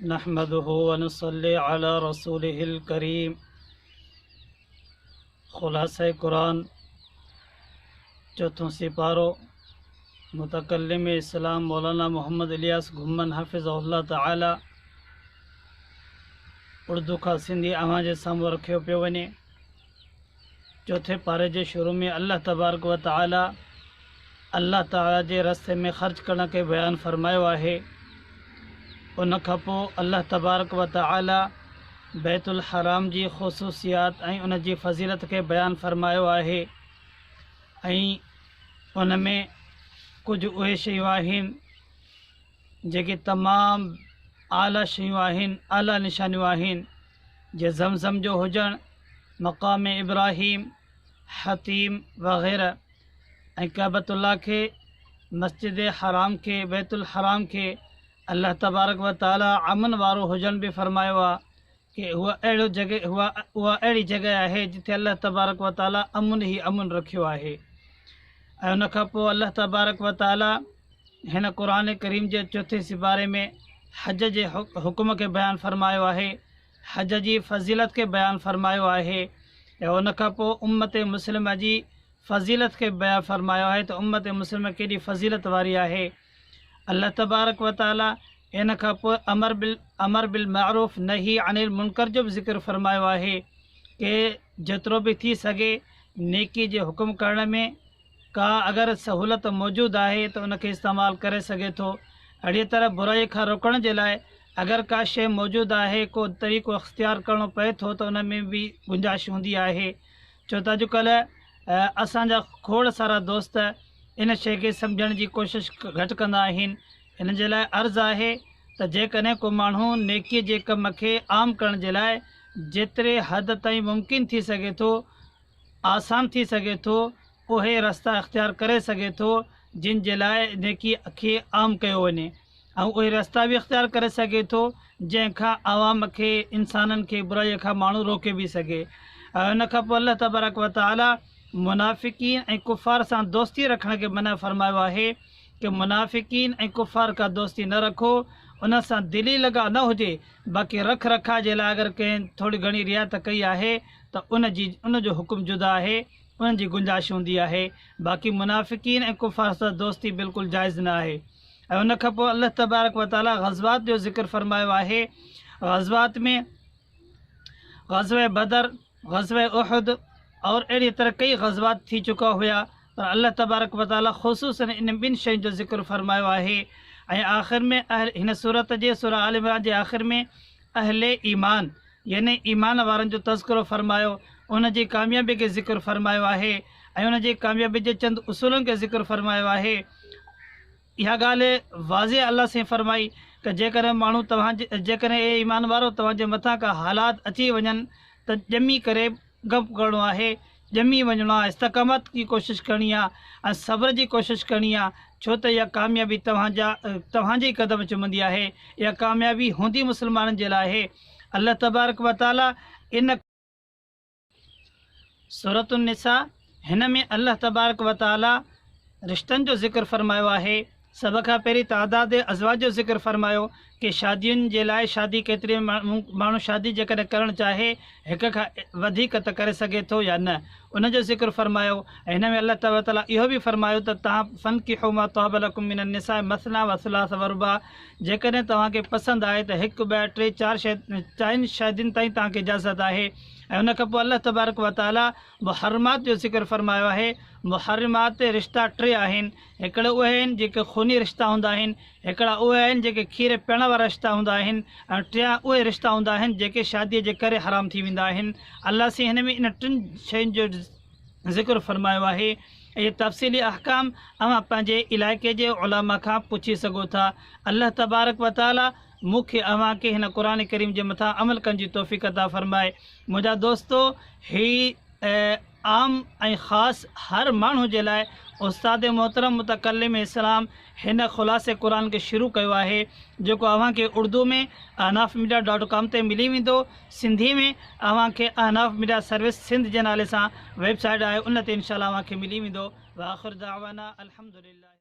नहमदुहु व नुसल्ली अला रसूलिहिल करीम। खुलासा कुरान चौथों सिपारो मुतकल्लिम इस्लाम मौलाना मोहम्मद इलियास घुम्मन हाफिज़हुल्लाह ताला उर्दू का सिंधी अवां जे साम्हूं रखियो पियो वञे। चौथे पारे जे शुरू में अल्लाह तबारक व ताला जे रस्ते में ख़र्च करण के बयान फरमायो आहे। उन खां पोइ अल्लाह तबारक व ताला बैतुल हराम जी ख़ुसूसियात ऐं उन जी फ़ज़ीलत के बयान फरमायो आहे। ऐं उन में कुछ उहे शयूं आहिनि जेके तमामु आला शयूं आहिनि, आला निशानियूं आहिनि, जे ज़मज़म जो हुजणु, मक़ाम इब्राहीम, हतीम वग़ैरह, ऐं काबतुल्लाह के, मस्जिद हराम के, बैतुल हराम के अल्लाह तबारक व ताला अमन वारो हुजण भी फरमायो आहे कि उहा अहिड़ी जगह आहे जिथे अल्लाह तबारक व ताला अमन ही अमन रखियो आहे। ऐं उन खां पोइ अल्लाह तबारक व ताला हिन क़ुरान करीम जे चौथे सिपारे में हज जे हुकुम के बयान फरमायो आहे, हज जी फ़ज़ीलत के बयान फरमायो आहे। ऐं उन खां पोइ उम्मत मुस्लिम जी फ़ज़ीलत के बयान फरमायो आहे त उम्मत मुस्लिम केॾी फ़ज़ीलत वारी आहे। अल्लाह तबारक व ताला इन खां पोइ अमर बिल मारूफ़ नही अनिल मुनकर जो भी ज़िक्र फरमायो आहे कि जेतिरो भी थी सघे नेकी जे हुकुम करण में का अगर सहूलत मौजूद आहे तो उनके इस्तेमाल करे सघे थो। अहिड़ी तरह बुराई खां रोकण जे लाइ अगर का शइ मौजूद आहे, को तरीक़ो अख्तियार करणो पए थो तो उन में भी गुंजाइश हूंदी आहे। छो त अॼुकल्ह असांजा खोड़ सारा दोस्त इन शइ खे सम्झण जी कोशिश घटि कंदा आहिनि। इन जे लाइ अर्ज़ु आहे त जेकॾहिं को माण्हू नेकीअ जे कम खे आम करण जे लाइ जेतिरे हद ताईं मुमकिन थी सघे थो, आसान थी सघे थो, उहे रस्ता इख्तियार करे सघे थो जिन जे लाइ नेकी खे आम कयो वञे, ऐं उहे रस्ता भी इख्तियार करे सघे थो जंहिंखां आवाम खे, इंसाननि खे बुराईअ खां माण्हू रोके भी सघे। उन खां पोइ अल्लाह तबारक व ताला मुनाफ़िकीन ऐं कुफ़ार सां दोस्ती रखण के मना फरमायो आहे कि मुनाफ़िकीन ऐं कुफ़ार का दोस्ती न रखो, उन सां दिली लगा न हुजे। बाक़ी रख रखा जे लाइ अगर कंहिं थोड़ी घणी रियायत कई आहे त उन जो हुकुम जुदा आहे, उन जी गुंजाइश हूंदी आहे। बाक़ी मुनाफ़िकीन ऐं कुफ़ार सां दोस्ती बिल्कुलु जाइज़ न आहे। ऐं उन खां पोइ अल्लाह तबारक व ताला ग़ज़वात जो ज़िक्र फरमायो आहे। ग़ज़वात में ग़ज़वे बदर, ग़ज़वे उहद और अहिड़ी तरह कई ग़ज़वात थी चुका हुआ, पर अल्लाह तबारक व ताला ख़ुसूसन इन ॿिनि शयुनि जो ज़िक्र फरमायो आहे। ऐं आख़िर में हिन सूरत जे सूरह आल इमरान जे आख़िर में अहले ईमान यानी ईमान वारनि जो तज़किरो फरमायो, उन जी कामयाबी के ज़िक्र फरमायो आहे ऐं उन जी कामयाबी जे चंद उसूलनि के ज़िक्र फरमायो आहे। इहा ॻाल्हि वाज़े अल्लाह से फरमाई कि जेकॾहिं माण्हू जेकॾहिं ईमान वारो तव्हांजे मथां का हालात अची वञनि त ॼमी करे गप करणो आहे, ॼमी वञिणो आहे, इस्तक़ामत की कोशिश करणी आहे ऐं सब्र जी कोशिश करणी आहे। छो त इहा कामयाबी तव्हांजे ई कदम चुमंदी आहे। इहा कामयाबी हूंदी मुस्लमाननि जे लाइ आहे। अल्लाह तबारक व ताला इन सूरत निसा हिन में अल्लाह तबारक व ताला रिश्तनि जो ज़िक्र फरमायो आहे। सभ खां पहिरीं तादाद अज़वाज जो ज़िक्र फरमायो कि शादियुनि जे लाइ शादी केतिरे माण्हू शादी जेकॾहिं करणु चाहे हिक खां वधीक त करे सघे थो या न, उन जो ज़िक्र फरमायो। ऐं हिन में अल्लाह ताला इहो भी फरमायो त तव्हां फ़नकिहू मा तौब लकुम मिनन निसा मसना व सुलास व रुबा, जेकॾहिं तव्हांखे पसंदि आहे त हिकु, ॿ, टे, चारि शादियुनि ताईं तव्हांखे इजाज़त आहे। ऐं उन खां पोइ अल्लाह तबारक व ताला मुहर्रमात जो ज़िक्र फरमायो आहे। मुहर्रमात रिश्ता टे आहिनि। हिकिड़ा उहे आहिनि जेके खूनी रिश्ता हूंदा आहिनि, हिकिड़ा उहे आहिनि जेके खीर पीअण वारा रिश्ता हूंदा आहिनि, ऐं टिया उहे रिश्ता हूंदा आहिनि जेके शादीअ जे करे हराम थी वेंदा आहिनि। अल्लाह से हिन में इन टिनि शयुनि जो ज़िक्र फरमायो आहे। ये तफ़सीली अहकाम अवां पंहिंजे इलाइक़े जे उलमा खां पुछी सघो था। अल्लाह तबारक व ताला मूंखे अवां खे हिन क़ुरान करीम जे मथां अमल करण जी तौफ़ीक़ अता फ़रमाए। मुंहिंजा दोस्तो, ही आम ऐं ख़ासि हर माण्हू जे लाइ उस्ताद मोहतरम मुतकल्लिम इस्लाम हिन ख़ुलासे क़ुरान खे शुरू कयो आहे, जेको अव्हां खे उर्दू में ahnaafmedia.com ते मिली वेंदो। सिंधी में अव्हां खे ahnaaf मीडिया सर्विस सिंध जे नाले सां वेबसाइट आहे, उन ते इंशाअल्लाह अव्हां खे मिली वेंदो। व आख़िर दावाना अल्हम्दुलिल्लाह।